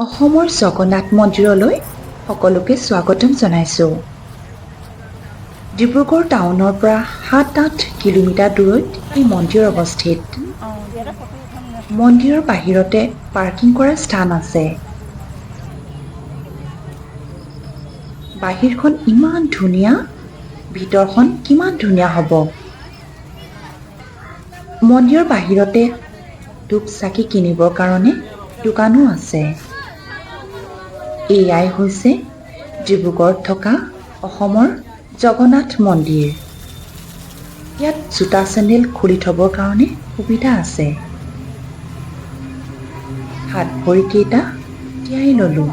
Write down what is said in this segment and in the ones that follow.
অসমৰ জগন্নাথ মন্দিৰলৈ সকলোকে স্বাগতম জনাইছোঁ। ডিব্ৰুগড় টাউনৰ পৰা ৭-৮ কিলোমিটাৰ দূৰৈত এই মন্দিৰ অৱস্থিত। মন্দিৰৰ বাহিৰতে পাৰ্কিং কৰাৰ স্থান আছে। বাহিৰখন ইমান ধুনীয়া, ভিতৰখন কিমান ধুনীয়া হ'ব। মন্দিৰৰ বাহিৰতে ধূপ-চাকি কিনিবৰ কাৰণে দোকানো আছে। এয়াই হৈছে ডিব্ৰুগড়ত থকা অসমৰ জগন্নাথ মন্দিৰ। ইয়াত জোতা চেণ্ডেল খুলি থবৰ কাৰণে সুবিধা আছে। হাত ভৰিকেইটা তিয়াই ল'লোঁ।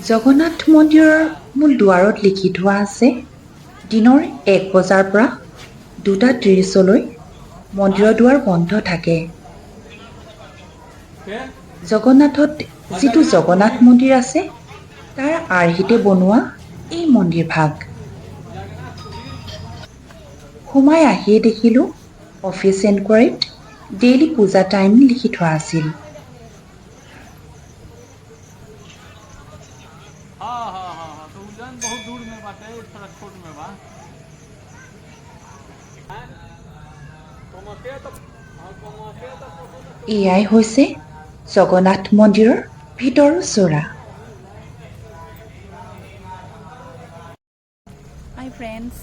জগন্নাথ মন্দিৰৰ মূল দুৱাৰত লিখি থোৱা আছে, দিনৰ ১ বজাৰ পৰা ২:৩০লৈ মন্দিৰৰ দুৱাৰ বন্ধ থাকে। জগন্নাথত যিটো জগন্নাথ মন্দিৰ আছে, তাৰ আৰ্হিতে বনোৱা এই মন্দিৰ ভাগ। সোমাই আহিয়ে দেখিলোঁ অফিচ এনকুৱাৰীত ডেইলি পূজা টাইম লিখি থোৱা আছিল। तो उज्जैन बहुत दूर में बाटे, ट्रांसपोर्ट में बा। এয়াই হৈছে জগন্নাথ মন্দিৰৰ ভিতৰৰ চোৰা। হাই ফ্ৰেণ্ডছ,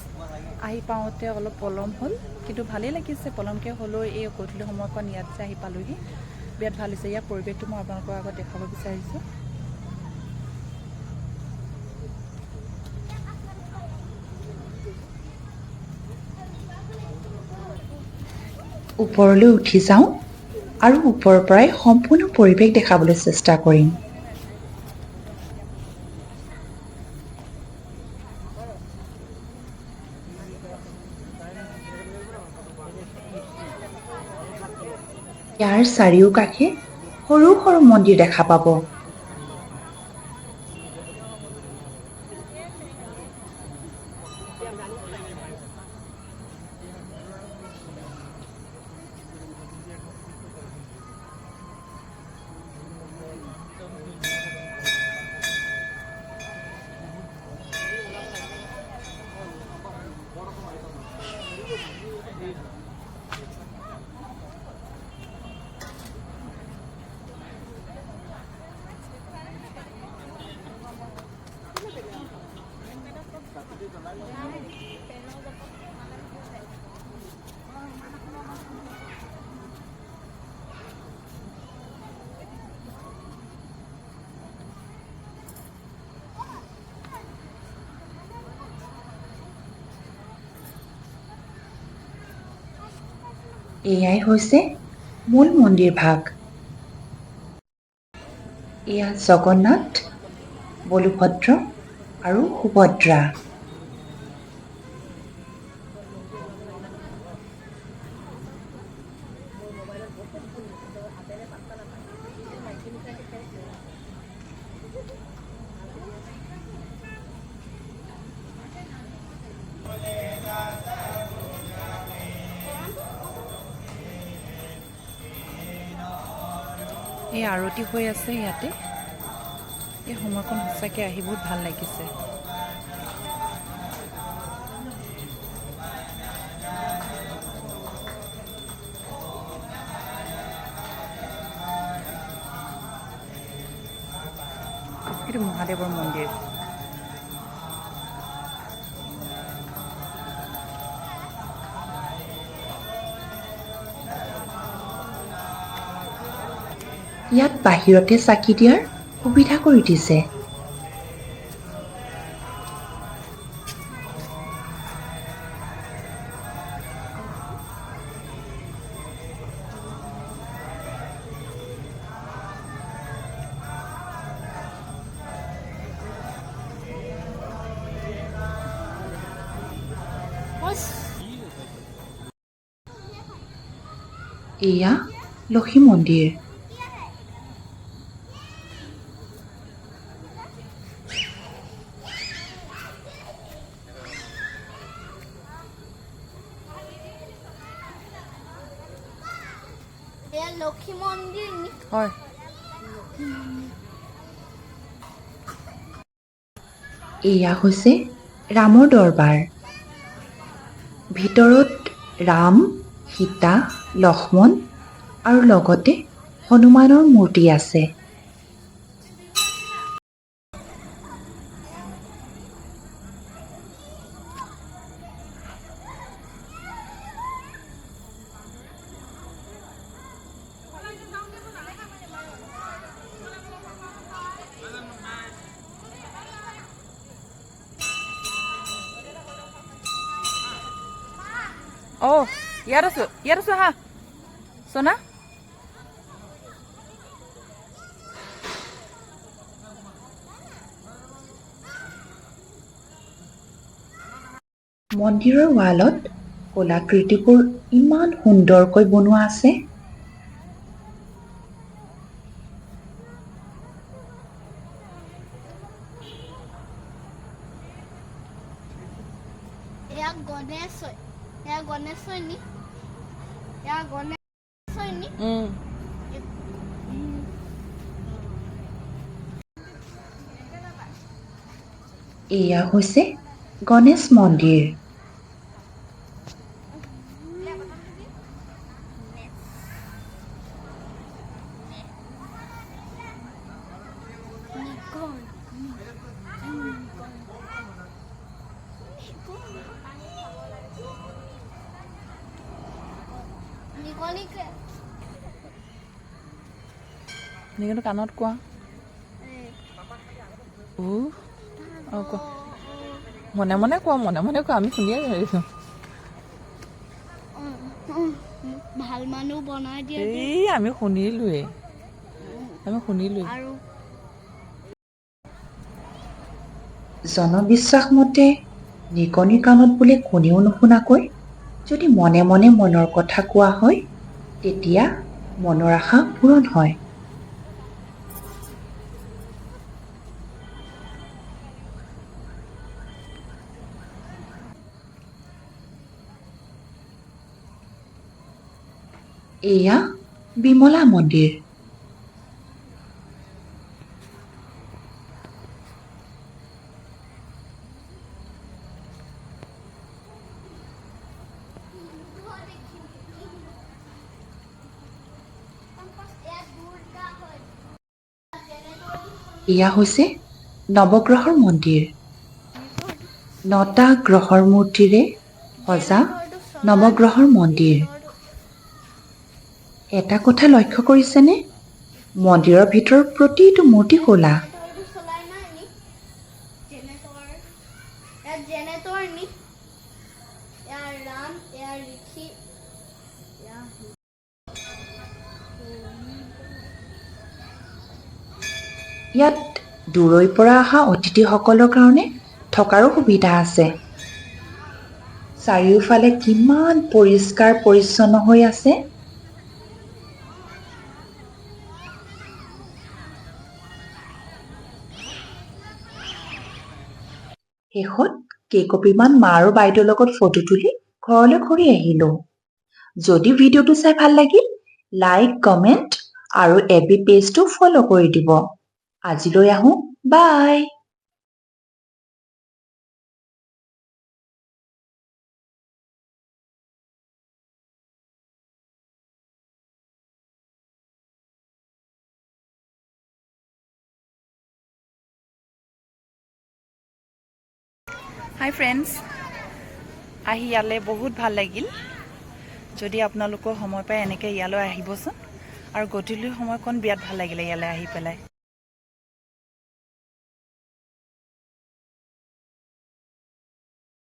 আহি পাওঁতে অলপ পলম হ'ল, কিন্তু ভালেই লাগিছে। পলমকৈ হ'লেও এই গধূলি সময়কণ ইয়াত যে আহি পালোঁহি, বিৰাট ভাল হৈছে। ইয়াৰ পৰিৱেশটো মই আপোনালোকৰ আগত দেখাব বিচাৰিছোঁ। ওপৰলৈ উঠি যাওঁ আৰু ওপৰৰ পৰাই সম্পূৰ্ণ পৰিৱেশ দেখাবলৈ চেষ্টা কৰিম। ইয়াৰ চাৰিওকাষে সৰু সৰু মন্দিৰ দেখা পাব। এয়াই হৈছে মূল মন্দিৰ ভাগ। এয়া জগন্নাথ, বলভদ্ৰ আৰু সুভদ্ৰা। এই আৰতি হৈ আছে ইয়াতে। এই সময়কণ সঁচাকৈ আহি বহুত ভাল লাগিছে। এইটো মহাদেৱৰ মন্দিৰ। ইয়াত বাহিৰতে চাকি দিয়াৰ সুবিধা কৰি দিছে। এয়া লক্ষী মন্দিৰ। এয়া লক্ষী মন্দিৰ নি? হয়। এয়া হৈছে ৰামৰ দৰবাৰ। ভিতৰত ৰাম, সীতা, লক্ষ্মণ আৰু লগতে হনুমানৰ মূৰ্তি আছে। অঁ ইয়াত আছোঁ হা সোনা। মন্দিৰৰ ৱালত কলাকৃতিবোৰ ইমান সুন্দৰকৈ বনোৱা আছে। এয়া গণেশ হয়। এয়া গণেশ হয় নি? এয়া গণেশ হয় নি? এয়া হৈছে গণেশ মন্দিৰ। নিকনটো কাণত কোৱা। অঁ কোৱা মনে মনে কোৱা আমি শুনিয়ে ধৰিছোঁ। ভাল মানুহ বনাই দিয়ে এই আমি শুনিলোৱেই আৰু জনবিশ্বাস মতে নিকনিৰ কাণত বোলে কোনেও নুশুনাকৈ যদি মনে মনে মনৰ কথা কোৱা হয় তেতিয়া মনৰ আশা পূৰণ হয়। এয়া বিমলা মন্দিৰ। এয়া হৈছে নৱগ্ৰহৰ মন্দিৰ। 9টা গ্ৰহৰ মূৰ্তিৰে সজা নৱগ্ৰহৰ মন্দিৰ। এটা কথা লক্ষ্য কৰিছেনে? মন্দিৰৰ ভিতৰৰ প্ৰতিটো মূৰ্তি ক'লা। চলাই নাই নি? জেনেৰেটৰ নি? ইয়াৰ ৰাম, ইয়াৰ ঋষি, ইয়াত দূৰৈৰ পৰা অহা অতিথিসকলৰ কাৰণে থকাৰো সুবিধা আছে। চাৰিওফালে কিমান পৰিষ্কাৰ পৰিচ্ছন্ন হৈ আছে। শেষত কেইকপিমান মা আৰু বাইদেউৰ লগত ফটো তুলি ঘৰলৈ ঘূৰি আহিলো। যদি ভিডিঅ'টো চাই ভাল লাগিল লাইক, কমেণ্ট আৰু FB পেজটো ফ'ল' কৰি দিব। আজিলৈ আহোঁ, বাই। হাই ফ্ৰেণ্ডছ, আহি ইয়ালৈ বহুত ভাল লাগিল। যদি আপোনালোকৰ সময় পায় এনেকৈ ইয়ালৈ আহিবচোন। আৰু গধূলি সময়কণ বিৰাট ভাল লাগিলে ইয়ালৈ আহি পেলাই।